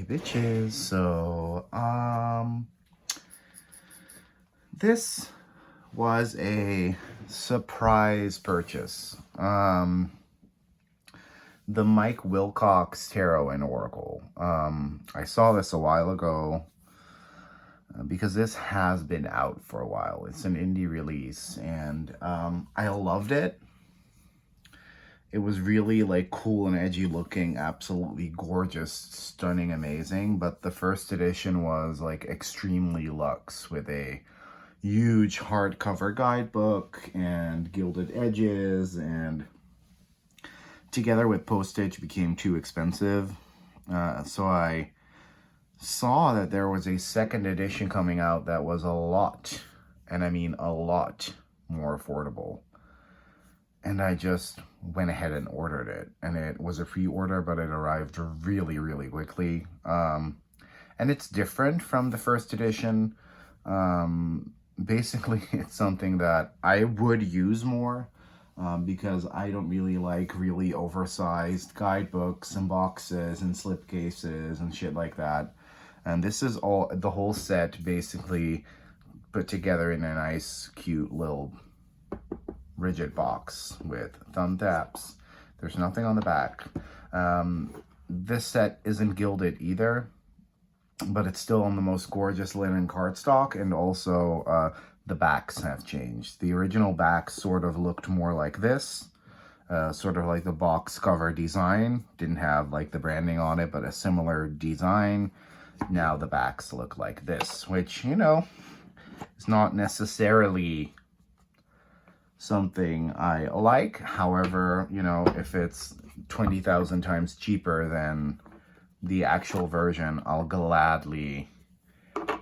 bitches. So, this was a surprise purchase. The Willcox Tarot and Oracle. I saw this a while ago because this has been out for a while. It's an indie release, and I loved it. It was really like cool and edgy looking, absolutely gorgeous, stunning, amazing. But the first edition was like extremely luxe with a huge hardcover guidebook and gilded edges, and together with postage became too expensive. So I saw that there was a second edition coming out that was a lot, and I mean a lot more affordable. And I just went ahead and ordered it. And it was a pre-order, but it arrived really, really quickly. And it's different from the first edition. Basically, it's something that I would use more because I don't really like really oversized guidebooks and boxes and slipcases and shit like that. And this is all, the whole set basically put together in a nice, cute little rigid box with thumb taps. There's nothing on the back. This set isn't gilded either, but it's still on the most gorgeous linen cardstock, and also the backs have changed. The original back sort of looked more like this, sort of like the box cover design. Didn't have like the branding on it, but a similar design. Now the backs look like this, which, you know, is not necessarily something I like. However, you know, if it's 20,000 times cheaper than the actual version, I'll gladly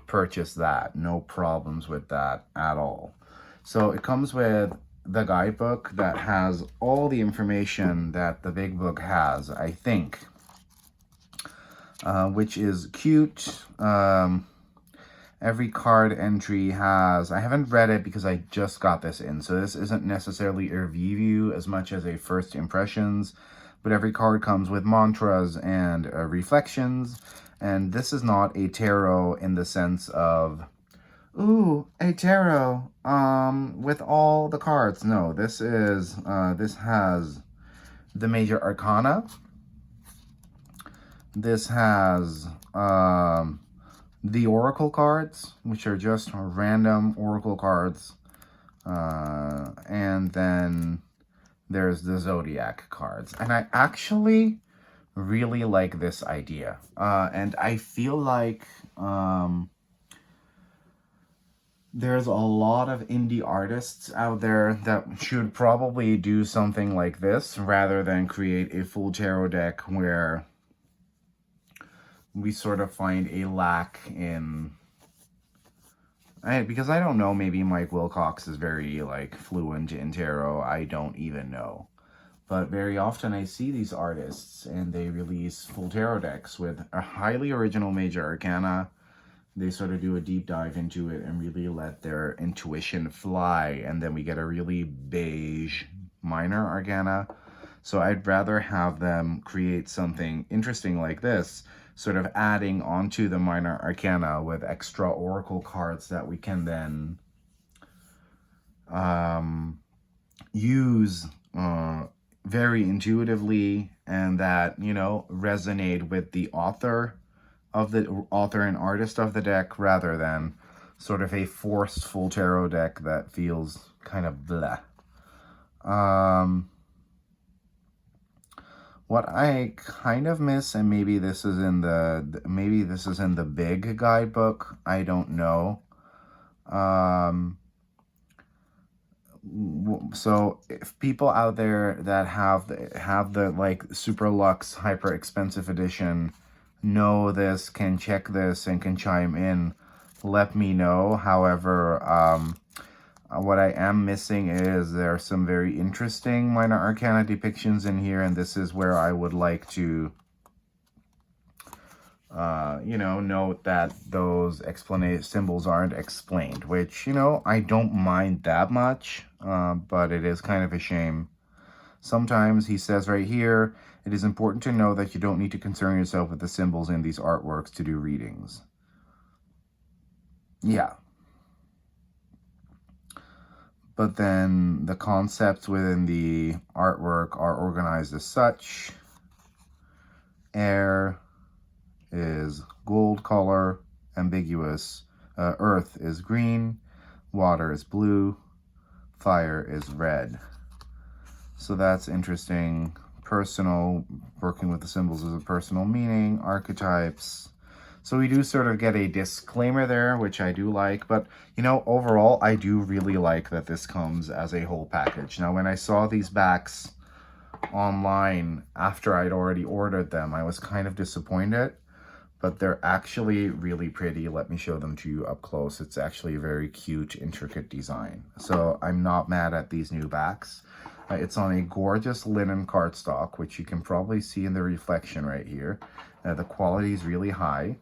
purchase that. No problems with that at all. So it comes with the guidebook that has all the information that the big book has, I think, which is cute. Every card entry has, I haven't read it because I just got this in, so this isn't necessarily a review as much as a first impressions, but every card comes with mantras and reflections, and this is not a tarot in the sense of, ooh, a tarot with all the cards. No, this is, this has the major arcana. This has, the oracle cards, which are just random oracle cards. And then there's the zodiac cards. And I actually really like this idea. And I feel like there's a lot of indie artists out there that should probably do something like this rather than create a full tarot deck where we sort of find a lack in, because I don't know, maybe Mike Willcox is very like fluent in tarot, I don't even know. But very often I see these artists and they release full tarot decks with a highly original major arcana. They sort of do a deep dive into it and really let their intuition fly, and then we get a really beige minor arcana. So I'd rather have them create something interesting like this, sort of adding onto the minor arcana with extra oracle cards that we can then use very intuitively, and that, you know, resonate with the author and artist of the deck, rather than sort of a forced full tarot deck that feels kind of blah. What I kind of miss, and maybe this is in the big guidebook, I don't know. So if people out there that have the like super luxe, hyper expensive edition know this, can check this, and can chime in, let me know. However, what I am missing is there are some very interesting minor arcana depictions in here, and this is where I would like to, you know, note that those symbols aren't explained, which, you know, I don't mind that much, but it is kind of a shame. Sometimes he says right here, it is important to know that you don't need to concern yourself with the symbols in these artworks to do readings. Yeah. But then the concepts within the artwork are organized as such. Air is gold color, ambiguous. Earth is green. Water is blue. Fire is red. So that's interesting. Personal, working with the symbols as a personal meaning. Archetypes. So we do sort of get a disclaimer there, which I do like. But, you know, overall, I do really like that this comes as a whole package. Now, when I saw these backs online after I'd already ordered them, I was kind of disappointed. But they're actually really pretty. Let me show them to you up close. It's actually a very cute, intricate design. So I'm not mad at these new backs. It's on a gorgeous linen cardstock, which you can probably see in the reflection right here. The quality is really high.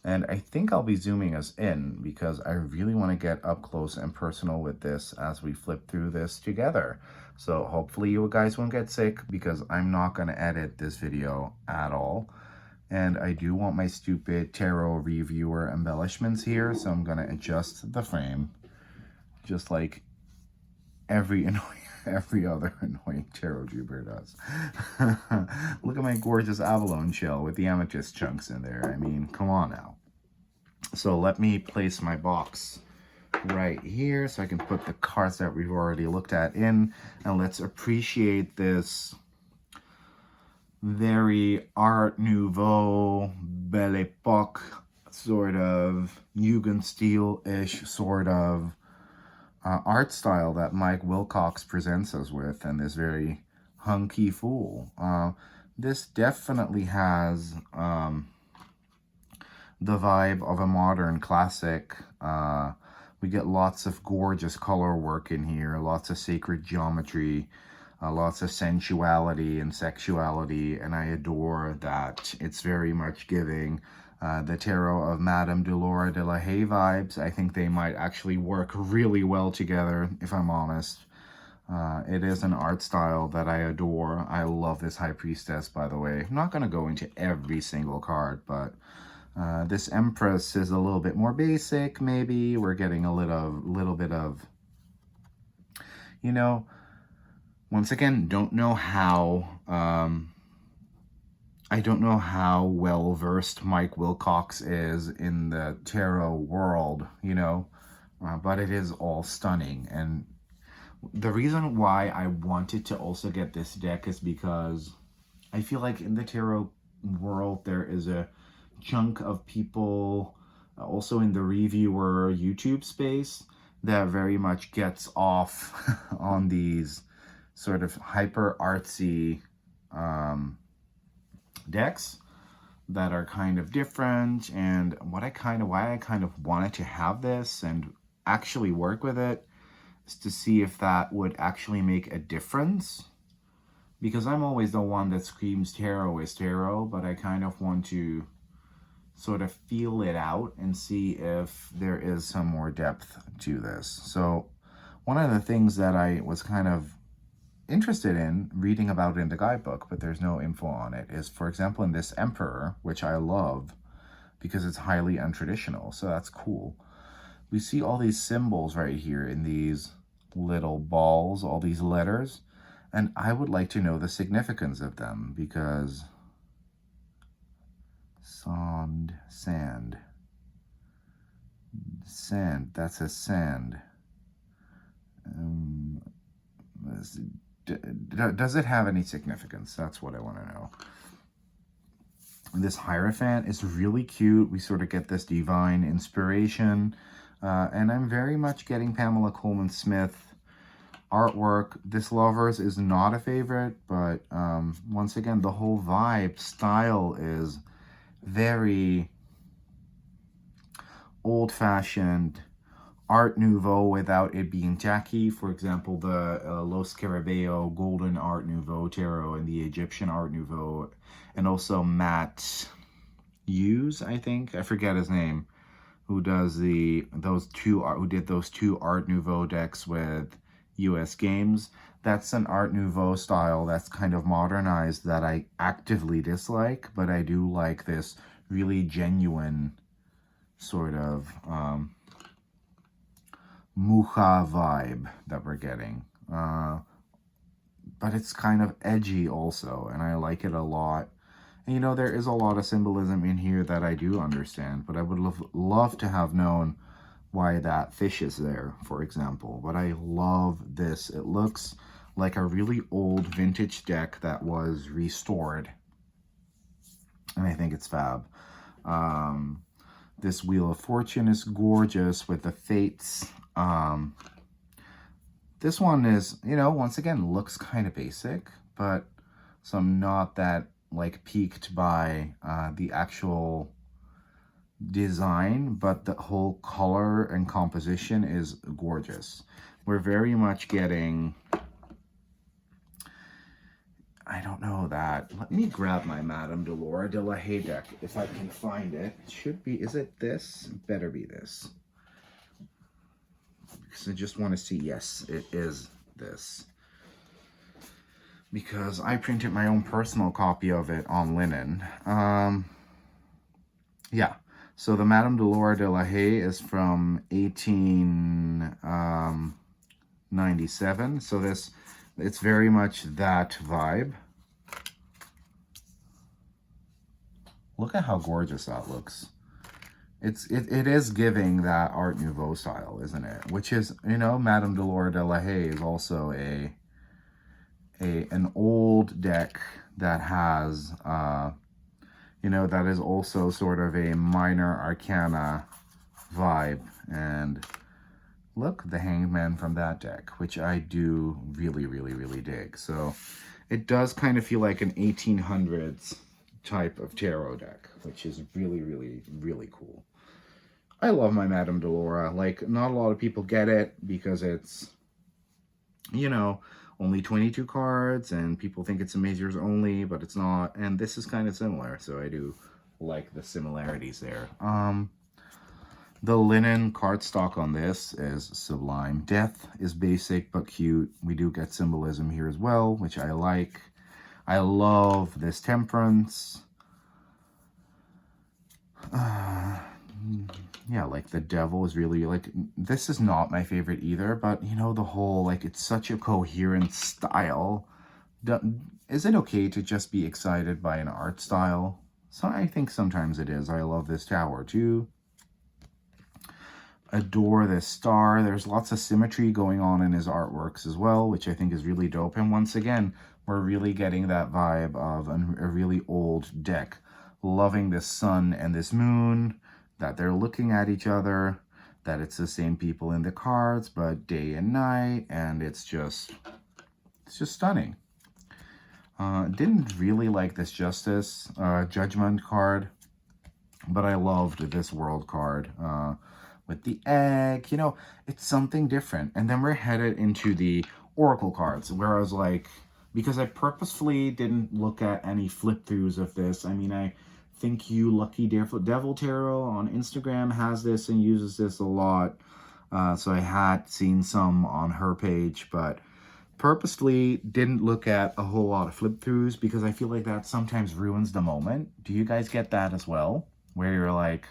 And I think I'll be zooming us in because I really want to get up close and personal with this as we flip through this together. So hopefully you guys won't get sick because I'm not going to edit this video at all. And I do want my stupid tarot reviewer embellishments here, so I'm going to adjust the frame just like every other annoying tarot tuber does. Look at my gorgeous abalone shell with the amethyst chunks in there. I mean, come on now. So let me place my box right here so I can put the cards that we've already looked at in, and let's appreciate this very Art Nouveau, Belle Epoque, sort of Jugendstil-ish sort of art style that Mike Willcox presents us with, and this very hunky fool. This definitely has the vibe of a modern classic. We get lots of gorgeous color work in here, lots of sacred geometry, lots of sensuality and sexuality, and I adore that. It's very much giving the tarot of Madame de Laura de la Haye vibes. I think they might actually work really well together, if I'm honest. It is an art style that I adore. I love this High Priestess, by the way. I'm not going to go into every single card, but this Empress is a little bit more basic, maybe. We're getting a little bit of, you know, once again, don't know how, I don't know how well-versed Mike Willcox is in the tarot world, you know, but it is all stunning. And the reason why I wanted to also get this deck is because I feel like in the tarot world, there is a chunk of people, also in the reviewer YouTube space, that very much gets off on these sort of hyper artsy decks that are kind of different. And why I kind of wanted to have this and actually work with it is to see if that would actually make a difference, because I'm always the one that screams tarot is tarot, but I kind of want to sort of feel it out and see if there is some more depth to this. So one of the things that I was kind of interested in reading about in the guidebook, but there's no info on it, is, for example, in this Emperor, which I love because it's highly untraditional, so that's cool. We see all these symbols right here in these little balls, all these letters, and I would like to know the significance of them, because sand, that says sand. Does it have any significance? That's what I want to know. This Hierophant is really cute. We sort of get this divine inspiration. And I'm very much getting Pamela Coleman-Smith artwork. This Lovers is not a favorite, but once again, the whole vibe, style is very old-fashioned Art Nouveau without it being tacky. For example, the Los Scarabeo Golden Art Nouveau Tarot and the Egyptian Art Nouveau, and also Matt Hughes, I think, I forget his name, who does who did those two Art Nouveau decks with US games. That's an Art Nouveau style that's kind of modernized that I actively dislike, but I do like this really genuine sort of mucha vibe that we're getting. But it's kind of edgy also, and I like it a lot. And, you know, there is a lot of symbolism in here that I do understand, but I would love to have known why that fish is there, for example. But I love this. It looks like a really old vintage deck that was restored, and I think it's fab. This Wheel of Fortune is gorgeous with the fates. This one is, you know, once again, looks kind of basic, but so I'm not that, like, piqued by the actual design, but the whole color and composition is gorgeous. We're very much getting, I don't know that. Let me grab my Madame de Laura de la Haye deck if I can find it. It should be, is it this? Better be this. Because I just want to see, yes, it is this. Because I printed my own personal copy of it on linen. Yeah, so the Madame de Laura de la Haye is from 1897. So it's very much that vibe. Look at how gorgeous that looks. It is giving that Art Nouveau style, isn't it? Which is, you know, Madame de Laura de la Haye is also an old deck that has, you know, that is also sort of a minor arcana vibe. And look, the Hanged Man from that deck, which I do really, really, really dig. So it does kind of feel like an 1800s type of tarot deck, which is really, really, really cool. I love my Madame de Laura. Like, not a lot of people get it because it's, you know, only 22 cards, and people think it's a majors only, but it's not. And this is kind of similar, so I do like the similarities there. The linen cardstock on this is sublime. Death is basic but cute. We do get symbolism here as well, which I like. I love this Temperance. Yeah, like the devil is really, like, this is not my favorite either, but, you know, the whole, like, it's such a coherent style. Is it okay to just be excited by an art style? So I think sometimes it is. I love this tower too. Adore this star. There's lots of symmetry going on in his artworks as well, which I think is really dope. And once again, we're really getting that vibe of a really old deck. Loving this sun and this moon, that they're looking at each other, that it's the same people in the cards, but day and night, and it's just stunning. Didn't really like this Judgment card, but I loved this World card with the egg. You know, it's something different. And then we're headed into the Oracle cards, where I was like, because I purposefully didn't look at any flip-throughs of this. I mean, I think You Lucky Devil Tarot on Instagram has this and uses this a lot. So I had seen some on her page, but purposely didn't look at a whole lot of flip-throughs because I feel like that sometimes ruins the moment. Do you guys get that as well? Where you're like,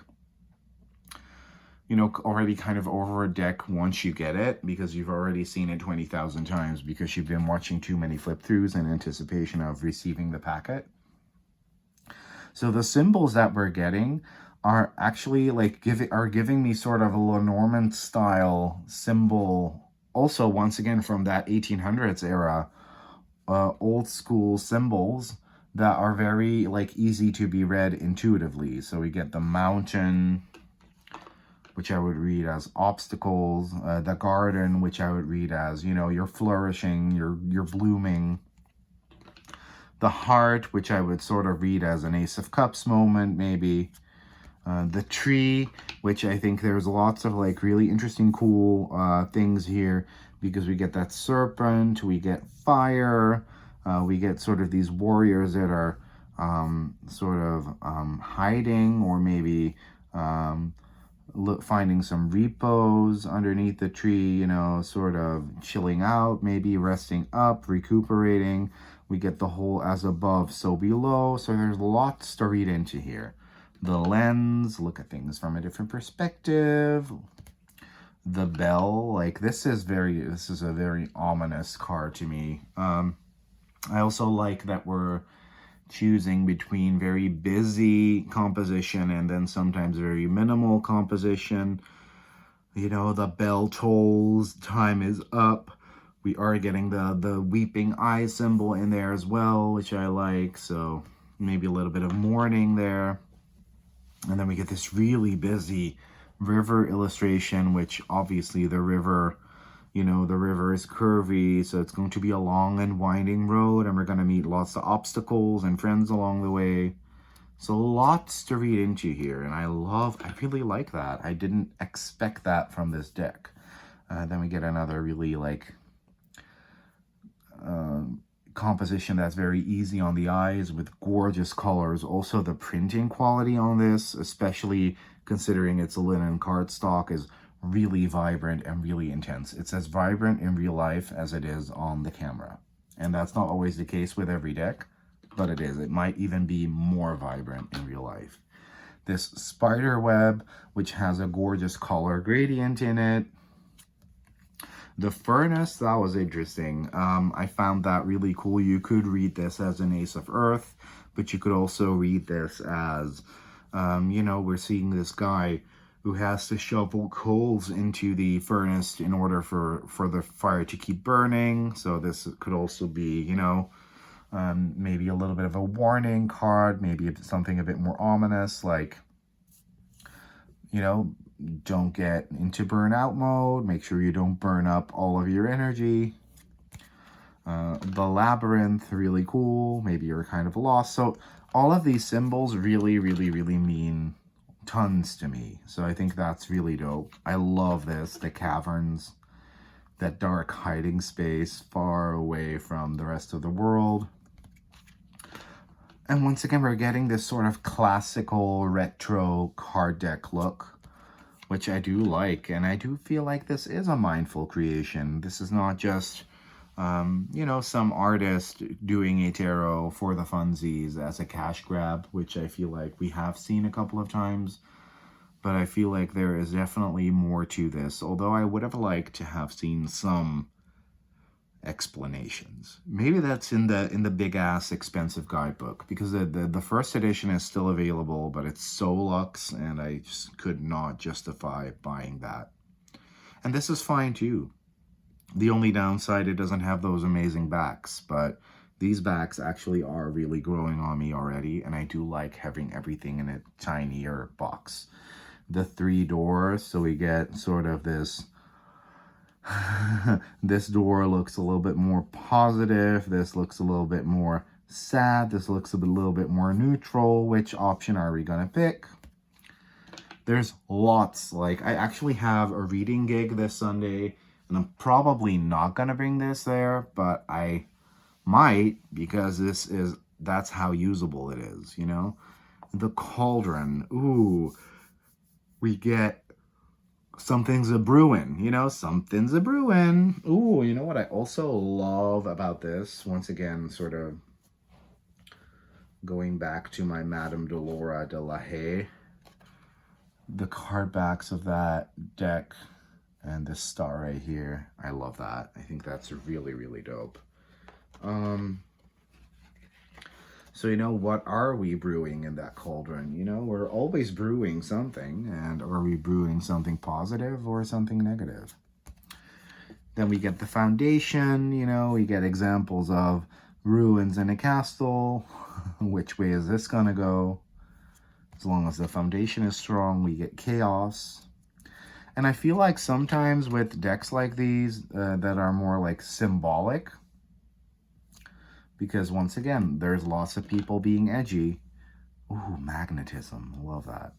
you know, already kind of over a deck once you get it because you've already seen it 20,000 times because you've been watching too many flip-throughs in anticipation of receiving the packet. So the symbols that we're getting are actually like giving me sort of a Lenormand style symbol. Also, once again, from that 1800s era, old school symbols that are very like easy to be read intuitively. So we get the mountain, which I would read as obstacles, the garden, which I would read as, you know, you're flourishing, you're blooming. The heart, which I would sort of read as an Ace of Cups moment, maybe. The tree, which I think there's lots of like really interesting, cool things here because we get that serpent, we get fire, we get sort of these warriors that are sort of hiding or maybe finding some repose underneath the tree, you know, sort of chilling out, maybe resting up, recuperating. We get the whole as above, so below. So there's lots to read into here. The lens, look at things from a different perspective. The bell, like this is a very ominous card to me. I also like that we're choosing between very busy composition and then sometimes very minimal composition. You know, the bell tolls, time is up. We are getting the weeping eye symbol in there as well, which I like. So maybe a little bit of mourning there. And then we get this really busy river illustration, which obviously the river, you know, the river is curvy, so it's going to be a long and winding road, and we're going to meet lots of obstacles and friends along the way. So lots to read into here, and I really like that. I didn't expect that from this deck. Then we get another really like composition that's very easy on the eyes with gorgeous colors. Also the printing quality on this, especially considering it's a linen cardstock, is really vibrant and really intense. It's as vibrant in real life as it is on the camera. And that's not always the case with every deck, but it is. It might even be more vibrant in real life. This spider web, which has a gorgeous color gradient in it. The furnace, that was interesting. I found that really cool. You could read this as an Ace of Earth, but you could also read this as, you know, we're seeing this guy who has to shovel coals into the furnace in order for the fire to keep burning. So this could also be, you know, maybe a little bit of a warning card, maybe something a bit more ominous, like, you know, don't get into burnout mode. Make sure you don't burn up all of your energy. The labyrinth, really cool. Maybe you're kind of lost. So all of these symbols really, really, really mean tons to me. So I think that's really dope. I love this. The caverns, that dark hiding space far away from the rest of the world. And once again, we're getting this sort of classical retro card deck look, which I do like. And I do feel like this is a mindful creation. This is not just, you know, some artist doing a tarot for the funsies as a cash grab, which I feel like we have seen a couple of times. But I feel like there is definitely more to this, although I would have liked to have seen some explanations. Maybe that's in the big ass expensive guidebook, because the first edition is still available, but it's so luxe and I just could not justify buying that. And this is fine too. The only downside, it doesn't have those amazing backs, but these backs actually are really growing on me already, and I do like having everything in a tinier box. The 3 doors, so we get sort of this this door looks a little bit more positive. This looks a little bit more sad. This looks a little bit more neutral. Which option are we gonna pick? There's lots. Like, I actually have a reading gig this Sunday, and I'm probably not gonna bring this there, but I might, because that's how usable it is, you know? The cauldron. Ooh, we get something's a brewing, you know, something's a brewing. Ooh, you know what I also love about this? Once again, sort of going back to my Madame Delora de la Haye. The card backs of that deck and this star right here. I love that. I think that's really, really dope. So, you know, what are we brewing in that cauldron? You know, we're always brewing something. And are we brewing something positive or something negative? Then we get the foundation. You know, we get examples of ruins in a castle. Which way is this going to go? As long as the foundation is strong, we get chaos. And I feel like sometimes with decks like these that are more like symbolic, because once again, there's lots of people being edgy. Ooh, magnetism. Love that.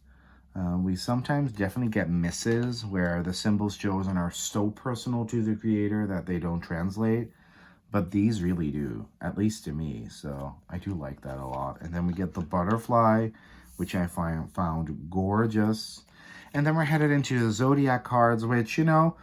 We sometimes definitely get misses where the symbols chosen are so personal to the creator that they don't translate. But these really do, at least to me. So I do like that a lot. And then we get the butterfly, which I found gorgeous. And then we're headed into the Zodiac cards, which, you know,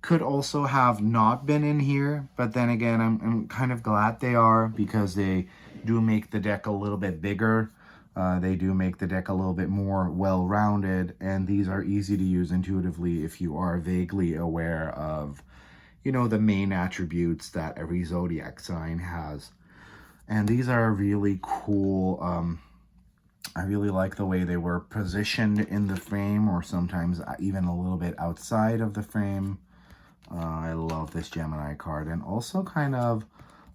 could also have not been in here. But then again, I'm kind of glad they are, because they do make the deck a little bit bigger. They do make the deck a little bit more well-rounded. And these are easy to use intuitively if you are vaguely aware of, you know, the main attributes that every Zodiac sign has. And these are really cool. I really like the way they were positioned in the frame, or sometimes even a little bit outside of the frame. I love this Gemini card, and also kind of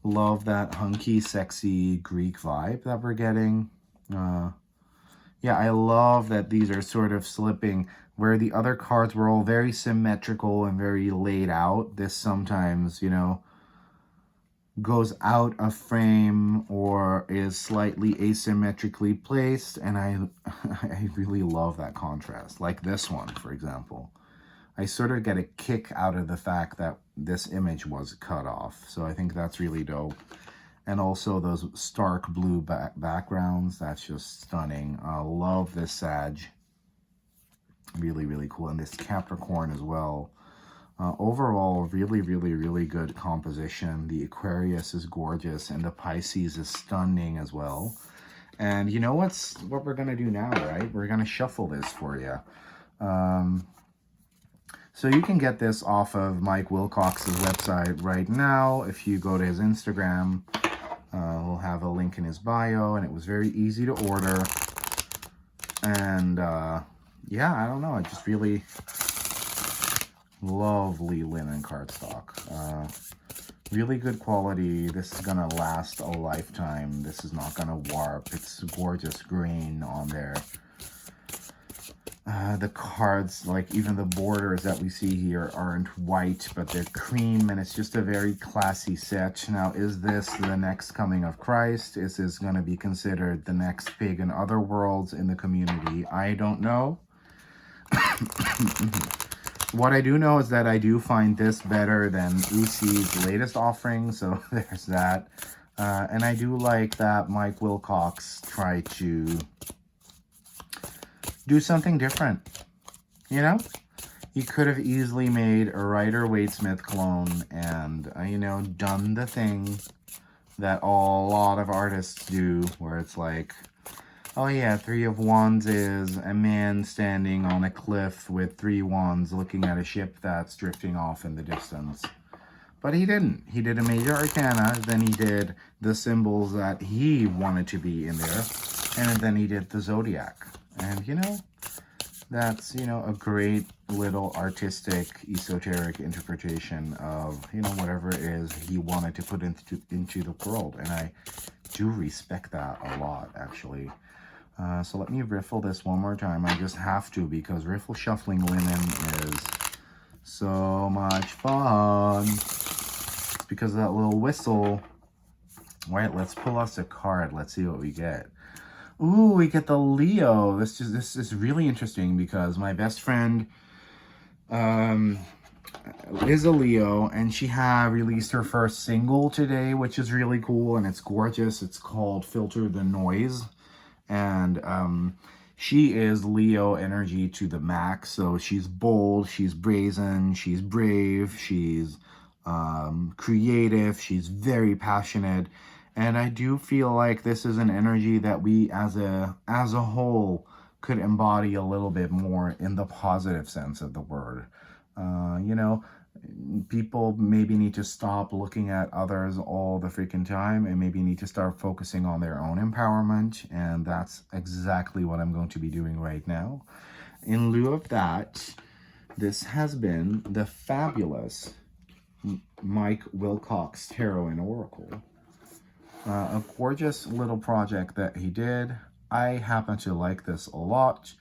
love that hunky, sexy Greek vibe that we're getting. Yeah, I love that these are sort of slipping, where the other cards were all very symmetrical and very laid out. This sometimes, you know, goes out of frame or is slightly asymmetrically placed, and I really love that contrast. Like this one, for example. I sort of get a kick out of the fact that this image was cut off, so I think that's really dope. And also those stark blue backgrounds, that's just stunning. I love this Sag. Really, really cool. And this Capricorn as well. Overall, really, really, really good composition. The Aquarius is gorgeous, and the Pisces is stunning as well. And you know what we're going to do now, right? We're going to shuffle this for you. So you can get this off of Mike Willcox's website right now. If you go to his Instagram, we'll have a link in his bio, and it was very easy to order. And yeah, I don't know, I just really... lovely linen cardstock. Really good quality. This is gonna last a lifetime. This is not gonna warp. It's gorgeous green on there. The cards, like even the borders that we see here, aren't white, but they're cream, and it's just a very classy set. Now, is this the next coming of Christ? Is this going to be considered the next pagan otherworlds in the community? I don't know. What I do know is that I do find this better than Usi's latest offering, so there's that. And I do like that Mike Willcox tried to do something different, you know? He could have easily made a Rider-Waite-Smith clone and, you know, done the thing that a lot of artists do, where it's like, oh yeah, 3 of Wands is a man standing on a cliff with 3 wands looking at a ship that's drifting off in the distance. But he didn't. He did a major arcana, then he did the symbols that he wanted to be in there, and then he did the zodiac. And, you know, that's, you know, a great little artistic, esoteric interpretation of, you know, whatever it is he wanted to put into the world. And I do respect that a lot, actually. So let me riffle this one more time. I just have to, because riffle shuffling linen is so much fun. It's because of that little whistle. All right, let's pull us a card. Let's see what we get. Ooh, we get the Leo. This is really interesting, because my best friend is a Leo, and she released her first single today, which is really cool, and it's gorgeous. It's called Filter the Noise. And she is Leo energy to the max. So she's bold, she's brazen, she's brave, she's creative, she's very passionate. And I do feel like this is an energy that we as a whole could embody a little bit more in the positive sense of the word. You know, people maybe need to stop looking at others all the freaking time, and maybe need to start focusing on their own empowerment. And that's exactly what I'm going to be doing right now. In lieu of that, this has been the fabulous Mike Willcox Tarot and Oracle. A gorgeous little project that he did. I happen to like this a lot.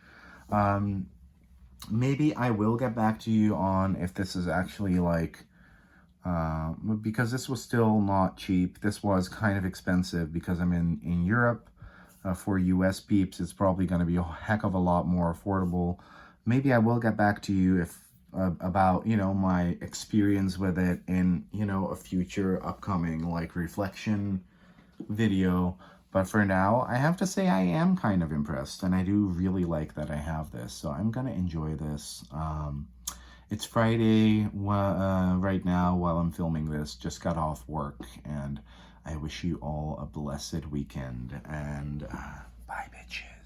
Maybe I will get back to you on if this is actually like, because this was still not cheap. This was kind of expensive because I'm in Europe. For US peeps, it's probably going to be a heck of a lot more affordable. Maybe I will get back to you if about, you know, my experience with it in, you know, a future upcoming like reflection video. But for now, I have to say I am kind of impressed, and I do really like that I have this. So I'm going to enjoy this. It's Friday right now while I'm filming this. Just got off work, and I wish you all a blessed weekend. And bye, bitches.